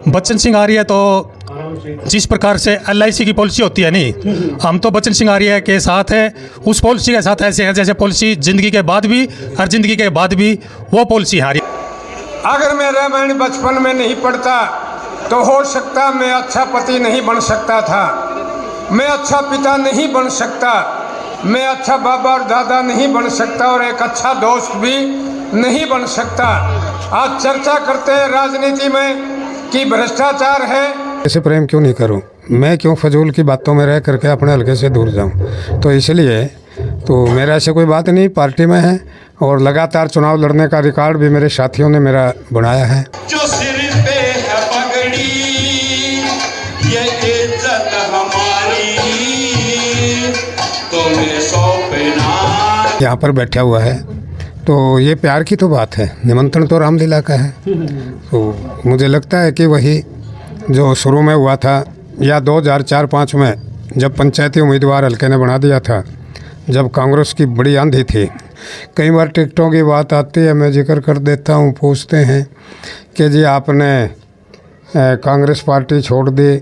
बच्चन सिंह आर्य तो जिस प्रकार से LIC की पॉलिसी होती है नहीं, हम तो बच्चन सिंह आर्य के साथ है, उस पॉलिसी के साथ ऐसे है जैसे पॉलिसी ज़िंदगी के बाद भी, हर ज़िंदगी के बाद भी वो पॉलिसी हारी। अगर मैं रामायण बचपन में नहीं पढ़ता तो हो सकता मैं अच्छा पति नहीं बन सकता था, मैं अच्छा पिता नहीं बन सकता, मैं अच्छा बाबा और दादा नहीं बन सकता और एक अच्छा दोस्त भी नहीं बन सकता। आज चर्चा करते हैं राजनीति में कि भ्रष्टाचार है। ऐसे प्रेम क्यों नहीं करूं, मैं क्यों फजूल की बातों में रह करके अपने हल्के से दूर जाऊं। तो इसलिए तो मेरा ऐसे कोई बात नहीं, पार्टी में है और लगातार चुनाव लड़ने का रिकॉर्ड भी मेरे साथियों ने मेरा बनाया है। जो सिर पे है पगड़ी ये इज्जत हमारी, तुम्हें सौंपना। यहाँ पर बैठा हुआ है तो ये प्यार की तो बात है, निमंत्रण तो रामलीला का है। तो मुझे लगता है कि वही जो शुरू में हुआ था या 2004-05 में जब पंचायती उम्मीदवार हल्के ने बना दिया था, जब कांग्रेस की बड़ी आंधी थी, कई बार टिकटों की बात आती है, मैं जिक्र कर देता हूँ। पूछते हैं कि जी आपने कांग्रेस पार्टी छोड़ दी।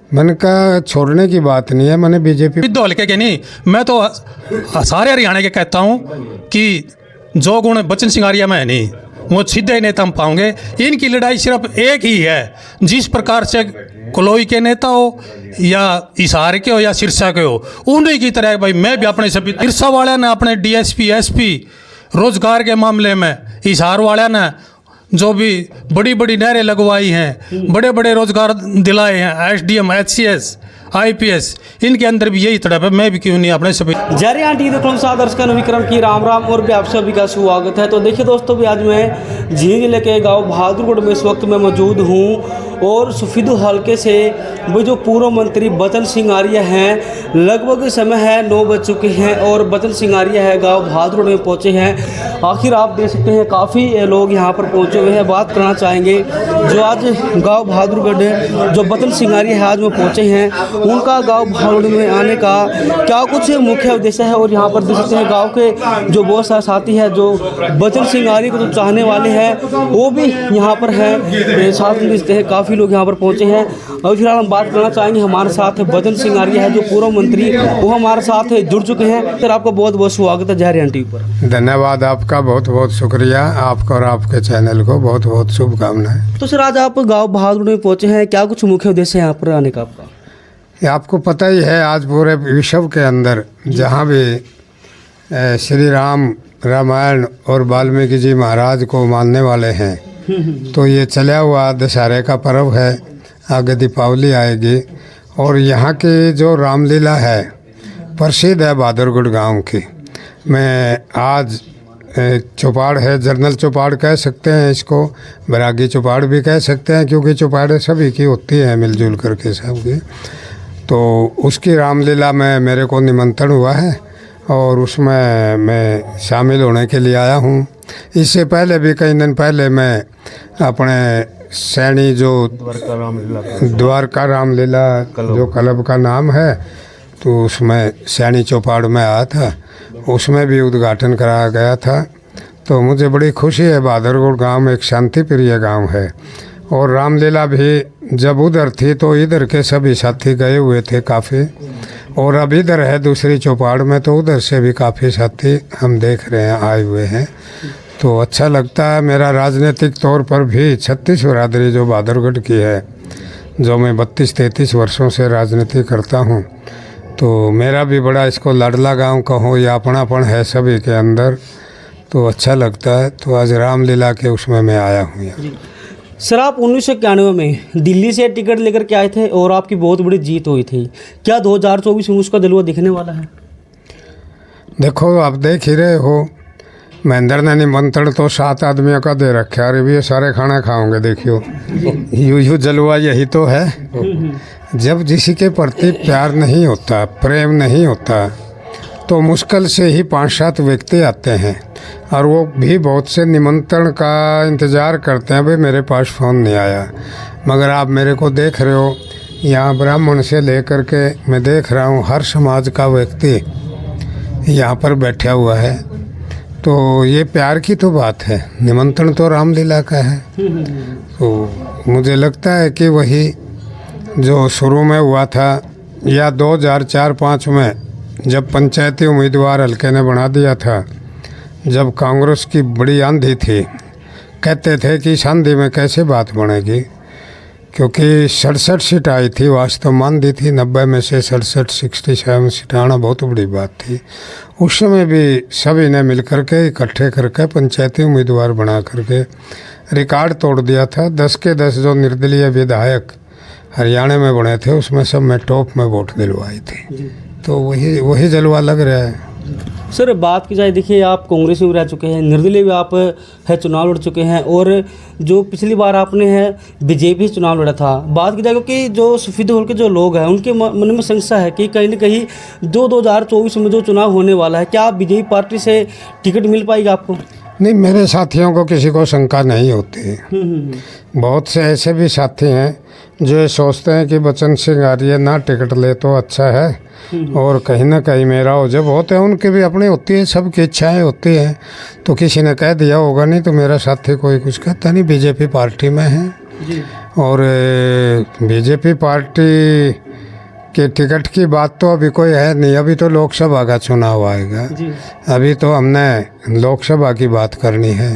मैंने कहा छोड़ने की बात नहीं है, मैंने बीजेपी दो हल्के के नहीं, मैं तो सारे हरियाणा के कहता हूँ कि जो गुण बच्चन सिंह आर्य में है नहीं, वो सीधे नेता हम पाओगे। इनकी लड़ाई सिर्फ एक ही है, जिस प्रकार से कलोई के नेता हो या हिसार के हो या सिरसा के हो, उन्हीं की तरह भाई मैं भी अपने सभी सिरसा वाले ने अपने DSP SP रोजगार के मामले में, हिसार वाले ने जो भी बड़ी बड़ी नहरें लगवाई हैं, बड़े बड़े रोजगार दिलाए हैं, SDM HCS IPS, इनके अंदर भी यही तड़प है, मैं भी क्यों नहीं अपने सभी। जरियान टी दर्शकों विक्रम की राम राम और भी आप सभी का स्वागत है। तो देखिए दोस्तों, भी आज मैं झींग जिले के गांव बहादुरगढ़ में इस वक्त मैं मौजूद हूं और सुफीदु हल्के से वो जो पूर्व मंत्री बच्चन सिंह आर्य हैं, लगभग समय है 9 बज चुके हैं और बच्चन सिंह आर्य है गाँव बहादुरगढ़ में पहुँचे हैं। आखिर आप देख सकते हैं काफ़ी लोग यहाँ पर पहुँचे हुए हैं। बात करना चाहेंगे जो आज गाँव बहादुरगढ़ जो बच्चन सिंह आर्य है आज वो पहुँचे हैं, उनका गांव बहादुरगढ़ में आने का क्या कुछ मुख्य उद्देश्य है। और यहाँ पर देख सकते हैं गांव के जो बहुत सारे साथी हैं जो बच्चन सिंह आर्य को जो चाहने वाले हैं वो भी यहाँ पर हैं, साथ में देखते हैं काफ़ी लोग यहाँ पर पहुँचे हैं। और फिलहाल हम बात करना चाहेंगे, हमारे साथ बच्चन सिंह आर्य है जो पूर्व मंत्री, वो हमारे साथ जुड़ चुके हैं। सर आपका बहुत बहुत स्वागत है जरियान टीवी पर। धन्यवाद, आपका बहुत बहुत शुक्रिया, आपका और आपके चैनल को बहुत बहुत शुभकामनाएं। तो सर आज आप गाँव बहादुरगढ़ में पहुँचे हैं, क्या कुछ मुख्य उद्देश्य है यहाँ पर आने का आपका? आपको पता ही है आज पूरे विश्व के अंदर जहाँ भी श्री राम रामायण और वाल्मीकि जी महाराज को मानने वाले हैं, तो ये चला हुआ दशहरे का पर्व है, आगे दीपावली आएगी। और यहाँ की जो रामलीला है प्रसिद्ध है बहादुरगढ़ गांव की। मैं आज चौपाड़ है, जनरल चौपाड़ कह सकते हैं इसको, बैरागी चौपाड़ भी कह सकते हैं, क्योंकि चौपाड़ें सभी की होती हैं मिलजुल करके सबकी। तो उसकी रामलीला में मेरे को निमंत्रण हुआ है और उसमें मैं शामिल होने के लिए आया हूँ। इससे पहले भी कई दिन पहले मैं अपने सैनी जो द्वारका रामलीला जो क्लब का नाम है, तो उसमें सैनी चौपाड़ में आया था, उसमें भी उद्घाटन कराया गया था। तो मुझे बड़ी खुशी है, बहादुरगढ़ गांव एक शांति प्रिय गांव है और रामलीला भी जब उधर थी तो इधर के सभी साथी गए हुए थे काफ़ी, और अब इधर है दूसरी चौपाड़ में तो उधर से भी काफ़ी साथी हम देख रहे हैं आए हुए हैं। तो अच्छा लगता है। मेरा राजनीतिक तौर पर भी 36 बिरादरी जो बहादुरगढ़ की है, जो मैं 32-33 वर्षों से राजनीति करता हूँ, तो मेरा भी बड़ा इसको लाडला गाँव कहो या अपनापन है सभी के अंदर, तो अच्छा लगता है। तो आज रामलीला के उसमें मैं आया हूँ यहाँ। सर आप 1991 में दिल्ली से टिकट लेकर के आए थे और आपकी बहुत बड़ी जीत हुई थी, क्या 2024 में उसका जलवा दिखने वाला है? देखो आप देख ही रहे हो, महेंद्र ने निमंत्रण तो 7 आदमियों का दे रखा है, अरे ये सारे खाना खाओगे, देखियो यू जलवा यही तो है। जब किसी के प्रति प्यार नहीं होता, प्रेम नहीं होता, तो मुश्किल से ही 5-7 व्यक्ति आते हैं और वो भी बहुत से निमंत्रण का इंतज़ार करते हैं, भाई मेरे पास फ़ोन नहीं आया। मगर आप मेरे को देख रहे हो, यहाँ ब्राह्मण से लेकर के मैं देख रहा हूँ हर समाज का व्यक्ति यहाँ पर बैठा हुआ है। तो ये प्यार की तो बात है, निमंत्रण तो रामलीला का है। तो मुझे लगता है कि वही जो शुरू में हुआ था या 2004-05 में जब पंचायती उम्मीदवार हल्के ने बना दिया था, जब कांग्रेस की बड़ी आंधी थी, कहते थे कि इस आंधी में कैसे बात बनेगी, क्योंकि 67 सीट आई थी, वास्तव में आंधी थी 90 में से 67 सीट आना बहुत बड़ी बात थी। उस समय भी सभी ने मिल करके इकट्ठे करके पंचायती उम्मीदवार बना करके रिकॉर्ड तोड़ दिया था। 10 के 10 जो निर्दलीय विधायक हरियाणा में बने थे उसमें सब में टॉप में वोट दिलवाई थी। तो वही जलवा लग रहा है। सर बात की जाए, देखिए आप कांग्रेस में भी रह चुके हैं, निर्दलीय भी आप है चुनाव लड़ चुके हैं, और जो पिछली बार आपने है बीजेपी चुनाव लड़ा था। बात की जाए क्योंकि जो सफीद होल के जो लोग हैं उनके मन में संशय है कि कहीं ना कहीं 2024 में जो चुनाव होने वाला है, क्या आप बीजेपी पार्टी से टिकट मिल पाएगा आपको? नहीं, मेरे साथियों को किसी को शंका नहीं होती। बहुत से ऐसे भी साथी हैं जो ये सोचते हैं कि बचन सिंह आर्य ना टिकट ले तो अच्छा है और कहीं ना कहीं मेरा हो। जब होते हैं उनकी भी अपनी होती है, सबकी इच्छाएं होती हैं। तो किसी ने कह दिया होगा, नहीं तो मेरा साथी कोई कुछ कहता नहीं, बीजेपी पार्टी में है। और बीजेपी पार्टी के टिकट की बात तो अभी कोई है नहीं, अभी तो लोकसभा का चुनाव आएगा। अभी तो हमने लोकसभा की बात करनी है।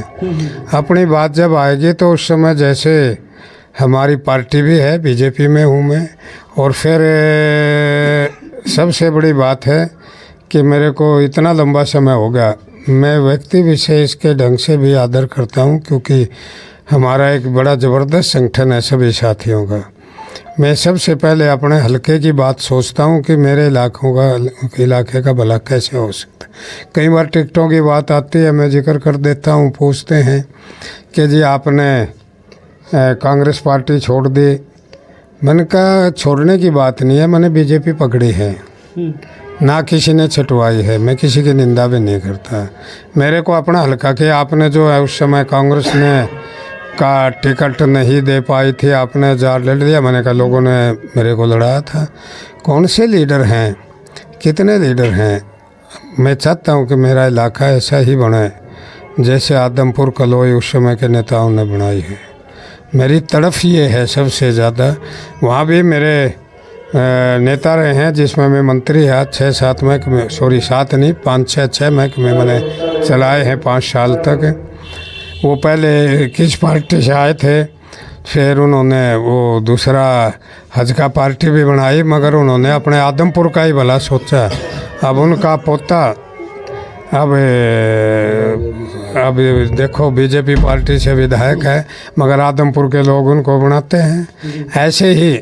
अपनी बात जब आएगी तो उस समय, जैसे हमारी पार्टी भी है, बीजेपी में हूँ मैं, और फिर सबसे बड़ी बात है कि मेरे को इतना लंबा समय हो गया, मैं व्यक्ति विशेष के ढंग से भी आदर करता हूँ, क्योंकि हमारा एक बड़ा ज़बरदस्त संगठन है सभी साथियों का। मैं सबसे पहले अपने हलके की बात सोचता हूँ कि मेरे इलाके का भला कैसे हो सकता है। कई बार टिकटों की बात आती है, मैं जिक्र कर देता हूँ, पूछते हैं कि जी आपने कांग्रेस पार्टी छोड़ दी। मैंने कहा छोड़ने की बात नहीं है, मैंने बीजेपी पकड़ी है, ना किसी ने छटवाई है। मैं किसी की निंदा भी नहीं करता। मेरे को अपना हलका के आपने जो है उस समय कांग्रेस ने का टिकट नहीं दे पाई थी, आपने जार लड़ दिया। मैंने कहा लोगों ने मेरे को लड़ाया था। कौन से लीडर हैं, कितने लीडर हैं? मैं चाहता हूँ कि मेरा इलाका ऐसा ही बने जैसे आदमपुर कलोई उस समय के नेताओं ने बनाई है। मेरी तरफ ये है सबसे ज़्यादा। वहाँ भी मेरे नेता रहे हैं जिसमें मैं मंत्री है। 6-7 महकमे, सॉरी 7 नहीं 5-6 महकमे मैंने चलाए हैं 5 साल तक। वो पहले किस पार्टी से आए थे, फिर उन्होंने वो दूसरा हज का पार्टी भी बनाई, मगर उन्होंने अपने आदमपुर का ही भला सोचा। अब उनका पोता अब देखो बीजेपी पार्टी से विधायक है, मगर आदमपुर के लोग उनको बनाते हैं। ऐसे ही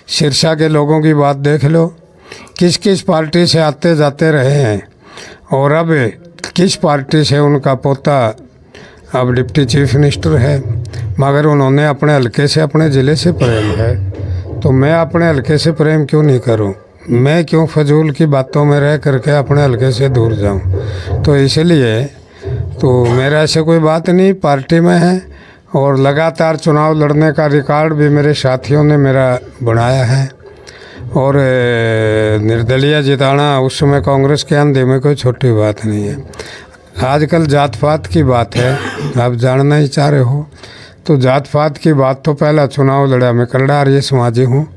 सिरसा के लोगों की बात देख लो, किस किस पार्टी से आते जाते रहे हैं, और अब किस पार्टी से उनका पोता अब डिप्टी चीफ मिनिस्टर है, मगर उन्होंने अपने हलके से, अपने ज़िले से प्रेम है। तो मैं अपने हलके से प्रेम क्यों नहीं करूं? मैं क्यों फजूल की बातों में रह करके अपने हलके से दूर जाऊं? तो इसलिए तो मेरा ऐसे कोई बात नहीं, पार्टी में है और लगातार चुनाव लड़ने का रिकॉर्ड भी मेरे साथियों ने मेरा बनाया है। और निर्दलीय जिताना उस समय कांग्रेस के अंधे में कोई छोटी बात नहीं है। आजकल जात पात की बात है, आप जानना ही चाह रहे हो, तो जात पात की बात तो पहला चुनाव लड़ा मैं कलड़ा आर्य समाजी हूँ।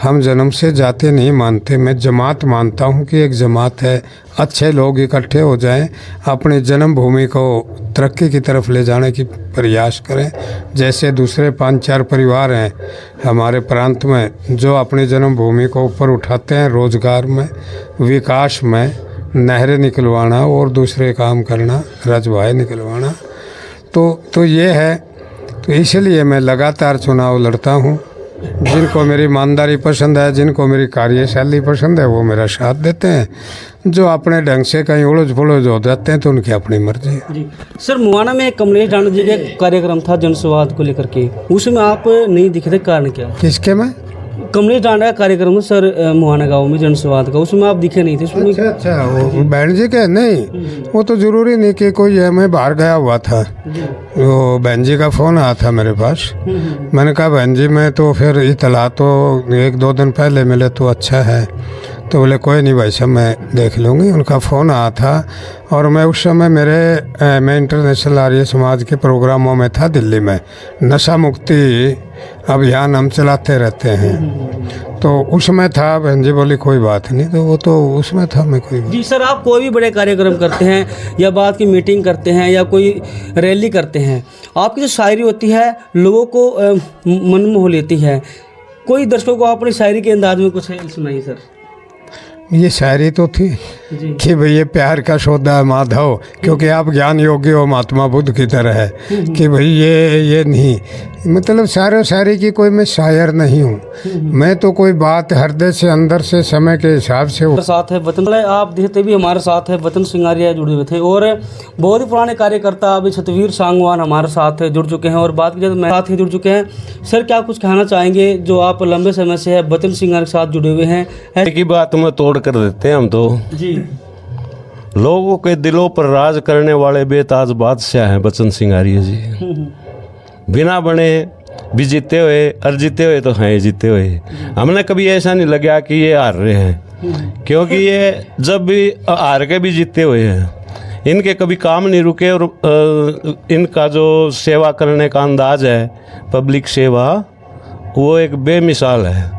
हम जन्म से जाति नहीं मानते, मैं जमात मानता हूँ कि एक जमात है, अच्छे लोग इकट्ठे हो जाएं, अपनी जन्मभूमि को तरक्की की तरफ ले जाने की प्रयास करें। जैसे दूसरे 5-4 परिवार हैं हमारे प्रांत में जो अपनी जन्मभूमि को ऊपर उठाते हैं, रोजगार में, विकास में, नहरें निकलवाना और दूसरे काम करना, रजवाए निकलवाना, तो ये है। तो इसलिए मैं लगातार चुनाव लड़ता हूँ। जिनको मेरी ईमानदारी पसंद है, जिनको मेरी कार्यशैली पसंद है, वो मेरा साथ देते हैं। जो अपने ढंग से कहीं उलझ पुलझ हो जाते हैं तो उनकी अपनी मर्जी है। जी सर, मुआना में कमलेश डांडा जी का एक कार्यक्रम था जनसंवाद को लेकर के, उसमें आप नहीं दिखे थे, कारण क्या? किसके में? कमलेश डांडा का कार्यक्रम सर मुहाना गांव में जनसंवाद का, उसमें आप दिखे नहीं थे उसमें? अच्छा, वो बहन जी के नहीं, वो तो ज़रूरी नहीं कि कोई है, मैं बाहर गया हुआ था, वो बहन जी का फ़ोन आया था मेरे पास। मैंने कहा बहन जी मैं तो फिर इतला तो 1-2 दिन पहले मिले तो अच्छा है, तो बोले कोई नहीं भाई साहब मैं देख लूँगी। उनका फ़ोन आया था और मैं उस समय मैं इंटरनेशनल आर्य समाज के प्रोग्रामों में था दिल्ली में। नशा मुक्ति अभियान हम चलाते रहते हैं। तो उसमें था, बहन जी बोली कोई बात नहीं, तो वो तो उसमें था, मैं कोई बात। जी सर, आप कोई भी बड़े कार्यक्रम करते हैं या बात की मीटिंग करते हैं या कोई रैली करते हैं, आपकी जो शायरी होती है लोगों को मन मोह लेती है। कोई दर्शकों को अपनी शायरी के अंदाज में कुछ सुनाइए सर। ये शायरी तो थी जी कि भाई ये प्यार का सौदा है माधव, क्योंकि आप ज्ञान योगी हो महात्मा बुद्ध की तरह है कि भाई ये नहीं, मतलब शायरी की कोई मैं शायर नहीं हूँ। मैं तो कोई बात हृदय से अंदर से समय के हिसाब से हमारे साथ है वतन, आप देखते भी हमारे साथ है वतन सिंगारिया जुड़े हुए थे, और बहुत ही पुराने कार्यकर्ता अभी छतवीर सांगवान हमारे साथ जुड़ चुके हैं और बात की जाए तो मेरे साथ ही जुड़ चुके हैं। सर, क्या कुछ कहना चाहेंगे जो आप लंबे समय से है वतन सिंगार के साथ जुड़े हुए हैं? की बात में तोड़ कर देते हैं हम तो। जी, लोगों के दिलों पर राज करने वाले बेताज बादशाह हैं बचन सिंगारिया जी। बिना बने भी जीते हुए और जीते हुए तो हैं जीते हुए। हमने कभी ऐसा नहीं लगा कि ये हार रहे हैं, क्योंकि ये जब भी हार के भी जीते हुए हैं। इनके कभी काम नहीं रुके और इनका जो सेवा करने का अंदाज है, पब्लिक सेवा, वो एक बेमिसाल है।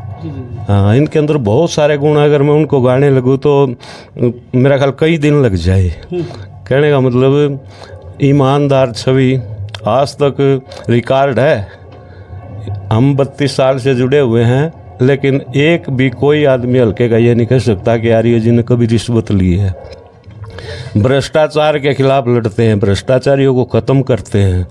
हाँ, इनके अंदर बहुत सारे गुण, अगर मैं उनको गाने लगूँ तो मेरा ख्याल कई दिन लग जाए। कहने का मतलब ईमानदार छवि आज तक रिकॉर्ड है। हम 32 साल से जुड़े हुए हैं, लेकिन एक भी कोई आदमी हल्के का ये नहीं कह सकता कि आर्य जी ने कभी रिश्वत ली है। भ्रष्टाचार के खिलाफ लड़ते हैं, भ्रष्टाचारियों को ख़त्म करते हैं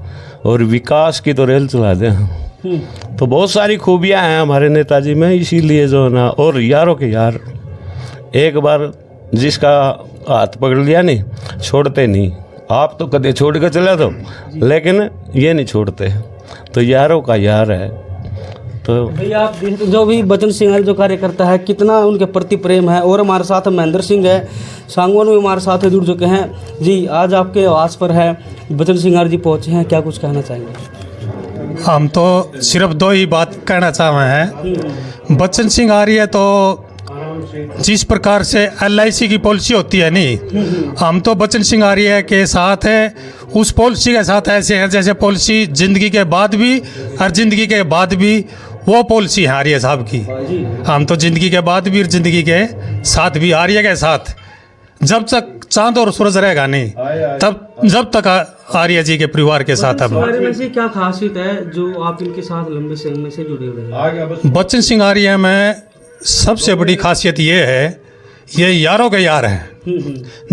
और विकास की तो रेल चलाते हैं। तो बहुत सारी खूबियां हैं हमारे नेताजी में, इसीलिए जो है ना, और यारों के यार, एक बार जिसका हाथ पकड़ लिया नहीं छोड़ते नहीं। आप तो कदे छोड़ कर चले दो, लेकिन ये नहीं छोड़ते, तो यारों का यार है। तो भैया आप देखते जो भी बचन सिंह जो कार्यकर्ता है, कितना उनके प्रति प्रेम है। और हमारे साथ महेंद्र सिंह है, सांगवान भी हमारे साथ जुड़ चुके हैं। जी, आज आपके आवास पर है बचन सिंह जी पहुँचे हैं, क्या कुछ कहना चाहेंगे? हम तो सिर्फ दो ही बात कहना चाहे हैं। बच्चन सिंह आर्य तो जिस प्रकार से LIC की पॉलिसी होती है नहीं, हम तो बच्चन सिंह आर्य के साथ है, उस पॉलिसी के साथ ऐसे हैं जैसे पॉलिसी ज़िंदगी के बाद भी और ज़िंदगी के बाद भी वो पॉलिसी है आर्य साहब की। हम तो ज़िंदगी के बाद भी और ज़िंदगी के साथ भी आर्य के साथ, जब तक चांद और सूरज रहेगा नहीं तब जब तक आर्य जी के परिवार के साथ। अब में से क्या खासियत है जो आप इनके साथ लंबे समय से जुड़े हुए हैं? बच्चन सिंह आर्य में सबसे बड़ी खासियत ये है, ये यारों के यार हैं।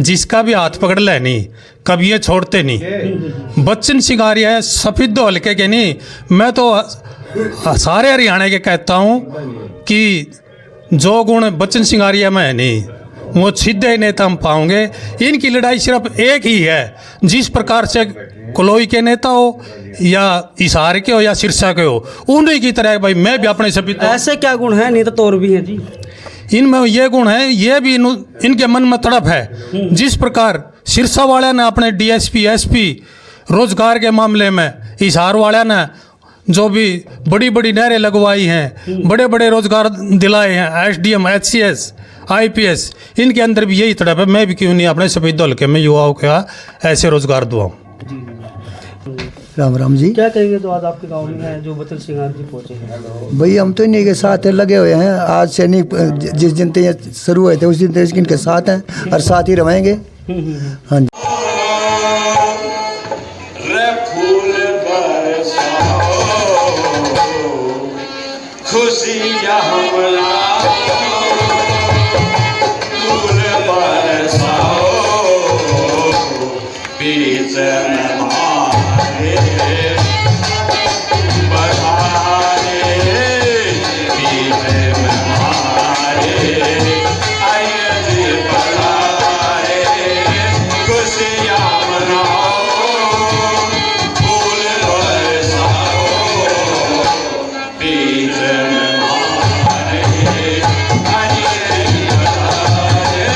जिसका भी हाथ पकड़ ले नहीं, कभी ये छोड़ते नहीं। बच्चन सिंह आर्य है सफेदो हल्के के नहीं। मैं तो सारे हरियाणा के कहता हूँ कि जो गुण बच्चन सिंह आर्य में है नहीं, वो सीधे नेता हम पाओगे। इनकी लड़ाई सिर्फ एक ही है, जिस प्रकार से कलोई के नेता हो या इशारे के हो या सिरसा के हो, उन्हीं की तरह भाई मैं भी अपने सभी ऐसे क्या गुण है? नेता तो और भी है जी। इनमें ये गुण है, ये भी इनके मन में तड़प है। जिस प्रकार सिरसा वाले ने अपने DSP SP रोजगार के मामले में, हिसार वाले ने जो भी बड़ी बड़ी नहरें लगवाई हैं, बड़े बड़े रोजगार दिलाए हैं, SDM HCS IPS, इनके अंदर भी यही तड़प है। मैं भी क्यों नहीं अपने सफेद हल्के में युवाओं का ऐसे रोजगार दुआऊँ। राम राम जी। क्या कहेंगे तो आज आपके गांव में है जो बचन सिंह जी पहुंचे हैं? भाई हम तो इन्हीं के साथ लगे हुए हैं। आज से नहीं, जिस दिन से ये शुरू हुए थे उस दिन से इनके साथ हैं और साथ ही रहेंगे। हाँ जी। रे फूल बरसाओ, खुशियाँ मनाओ, फूल बरसाओ, बीच में हमारे बहारे, बीच में हमारे आइए जी बढ़ाए, खुशियाँ मनाओ, फूल बरसाओ, बीच में हमारे आइए जी बढ़ाए,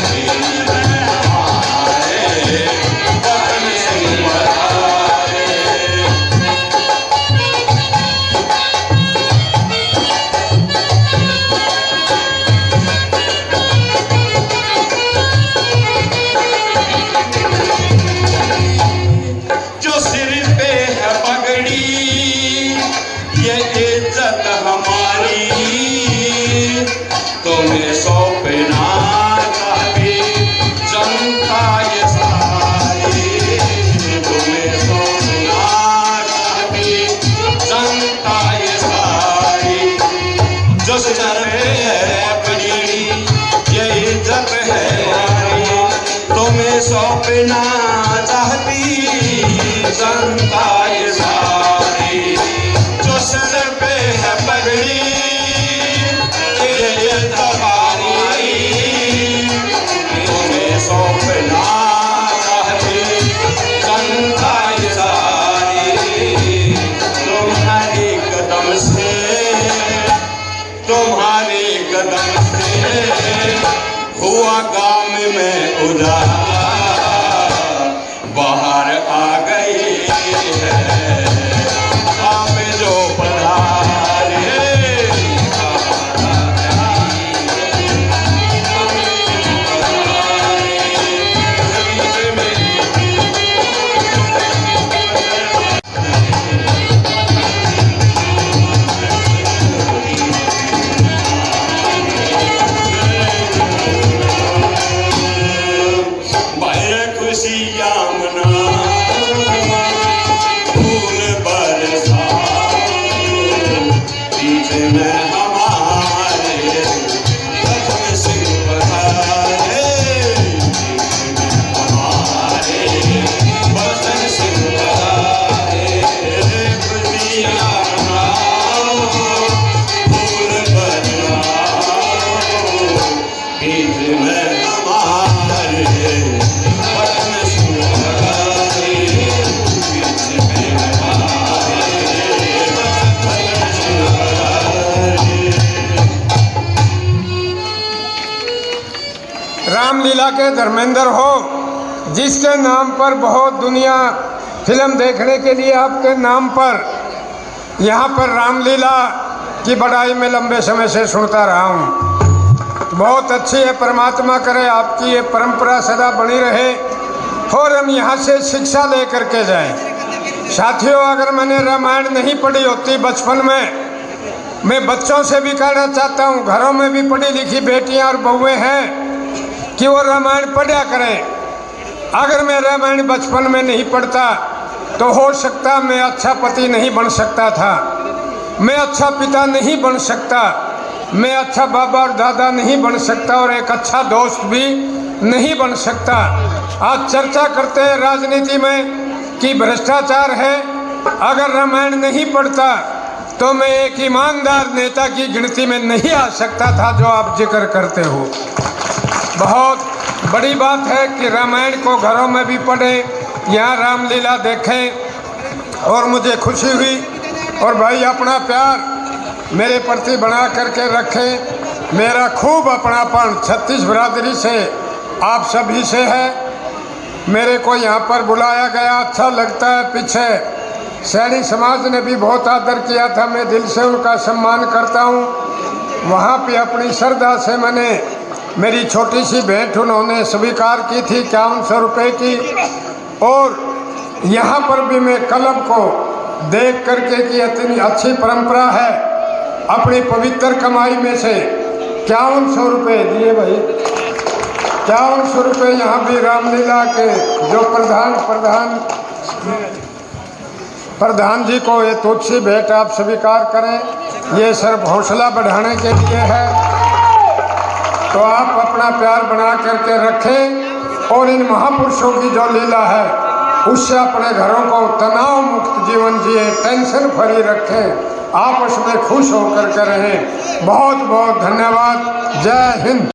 बीच में हमारे वतन सिंह बढ़ाए। इज्जत हमारी तुम्हें सौंपना चाहती जनता ये सारी, तुम्हें सौंपना चाहती जनता ये सारी। जो सर पे है अपनी ये इज्जत है हमारी, तुम्हें सौंपना चाहती जनता ये सारी। जो सर पे है पगड़ी ये इज्जत हमारी, तुम्हें सौंपना चाहती जनता ये सारी। तुम्हारे कदम से हुआ गाँव में उजाला, बाहर आ गई है आप जो पधारे। खुशियाँ मना फूल बरसा पीछे में हमारे बचन सिंह बहारे, हमारे बचन सिंह बहारे। खुशियाँ मनाओ फूल बरसाओ पीछे में हमारे रामलीला के धर्मेंद्र हो, जिसके नाम पर बहुत दुनिया फिल्म देखने के लिए आपके नाम पर यहाँ पर रामलीला की बड़ाई में लंबे समय से सुनता रहा हूँ। बहुत अच्छी है, परमात्मा करे आपकी ये परंपरा सदा बनी रहे और हम यहाँ से शिक्षा ले करके जाएं। साथियों, अगर मैंने रामायण नहीं पढ़ी होती बचपन में, मैं बच्चों से भी कहना चाहता हूँ, घरों में भी पढ़ी लिखी बेटियाँ और बहुएँ हैं कि वो रामायण पढ़ा करें। अगर मैं रामायण बचपन में नहीं पढ़ता तो हो सकता मैं अच्छा पति नहीं बन सकता था, मैं अच्छा पिता नहीं बन सकता, मैं अच्छा बाबा और दादा नहीं बन सकता और एक अच्छा दोस्त भी नहीं बन सकता। आज चर्चा करते हैं राजनीति में कि भ्रष्टाचार है। अगर रामायण नहीं पढ़ता तो मैं एक ईमानदार नेता की गिनती में नहीं आ सकता था जो आप जिक्र करते हो। बहुत बड़ी बात है कि रामायण को घरों में भी पढ़ें, यहाँ रामलीला देखें और मुझे खुशी हुई। और भाई अपना प्यार मेरे प्रति बना करके रखें। मेरा खूब अपनापन छत्तीस बिरादरी से आप सभी से है। मेरे को यहाँ पर बुलाया गया, अच्छा लगता है। पीछे सैनी समाज ने भी बहुत आदर किया था, मैं दिल से उनका सम्मान करता हूँ। वहाँ पे अपनी श्रद्धा से मैंने मेरी छोटी सी भेंट उन्होंने स्वीकार की थी 5100 रुपये की। और यहाँ पर भी मैं क्लब को देख करके कि इतनी अच्छी परंपरा है, अपनी पवित्र कमाई में से 5100 रुपये दिए भाई। 5100 रुपये यहाँ भी रामलीला के जो प्रधान जी को ये तुलसी भेंट आप स्वीकार करें। ये सिर्फ हौसला बढ़ाने के लिए है, तो आप अपना प्यार बना करके रखें और इन महापुरुषों की जो लीला है उससे अपने घरों को तनाव मुक्त जीवन जिए, टेंशन फ्री रखें, आपस में खुश होकर के रहें। बहुत बहुत धन्यवाद। जय हिंद।